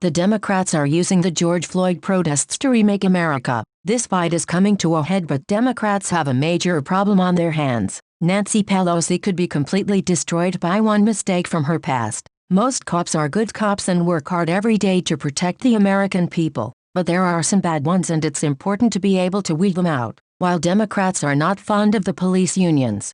The Democrats are using the George Floyd protests to remake America. This fight is coming to a head, but Democrats have a major problem on their hands. Nancy Pelosi could be completely destroyed by one mistake from her past. Most cops are good cops and work hard every day to protect the American people. But there are some bad ones, and it's important to be able to weed them out. While Democrats are not fond of the police unions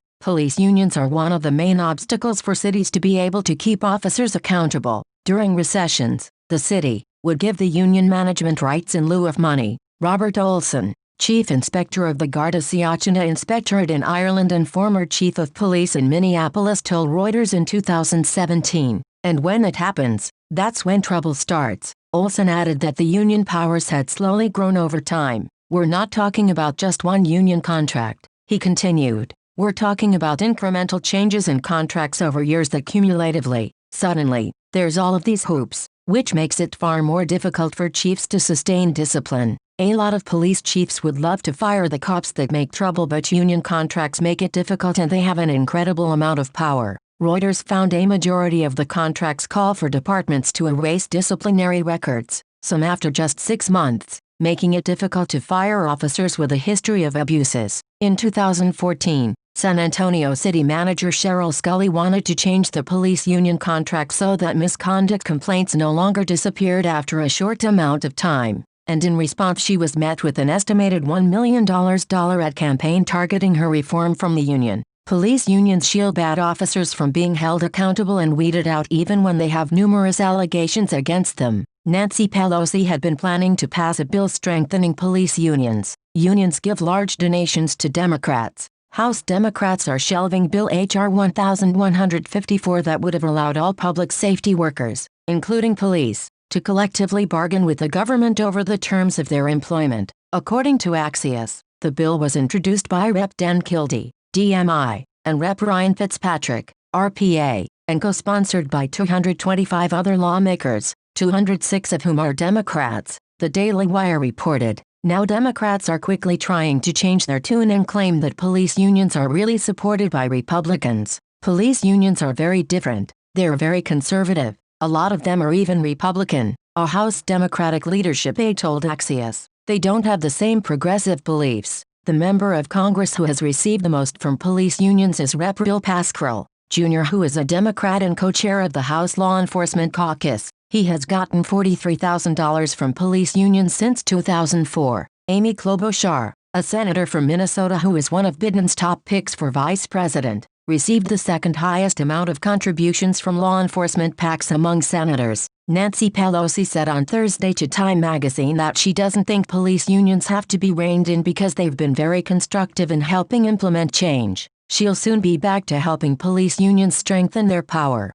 are one of the main obstacles for cities to be able to keep officers accountable. During recessions, the city would give the union management rights in lieu of money. Robert Olson, Chief Inspector of the Garda Síochána Inspectorate in Ireland and former Chief of Police in Minneapolis, told Reuters in 2017, "And when it happens, that's when trouble starts." Olson added that the union powers had slowly grown over time. "We're not talking about just one union contract," he continued. "We're talking about incremental changes in contracts over years that cumulatively, suddenly, there's all of these hoops, which makes it far more difficult for chiefs to sustain discipline. A lot of police chiefs would love to fire the cops that make trouble, but union contracts make it difficult, and they have an incredible amount of power." Reuters found a majority of the contracts call for departments to erase disciplinary records, some after just 6 months, making it difficult to fire officers with a history of abuses. In 2014, San Antonio City Manager Cheryl Scully wanted to change the police union contract so that misconduct complaints no longer disappeared after a short amount of time, and in response she was met with an estimated $1 million ad campaign targeting her reform from the union. Police unions shield bad officers from being held accountable and weeded out even when they have numerous allegations against them. Nancy Pelosi had been planning to pass a bill strengthening police unions. Unions give large donations to Democrats. House Democrats are shelving Bill H.R. 1154 that would have allowed all public safety workers, including police, to collectively bargain with the government over the terms of their employment. According to Axios, the bill was introduced by Rep. Dan Kildee, DMI, and Rep. Ryan Fitzpatrick, RPA, and co-sponsored by 225 other lawmakers, 206 of whom are Democrats, the Daily Wire reported. Now Democrats are quickly trying to change their tune and claim that police unions are really supported by Republicans. Police unions are very different. They're very conservative. A lot of them are even Republican, a House Democratic leadership aide told Axios. They don't have the same progressive beliefs. The member of Congress who has received the most from police unions is Rep. Bill Pascrell, Jr., who is a Democrat and co-chair of the House Law Enforcement Caucus. He has gotten $43,000 from police unions since 2004. Amy Klobuchar, a senator from Minnesota who is one of Biden's top picks for vice president, received the second highest amount of contributions from law enforcement PACs among senators. Nancy Pelosi said on Thursday to Time magazine that she doesn't think police unions have to be reined in because they've been very constructive in helping implement change. She'll soon be back to helping police unions strengthen their power.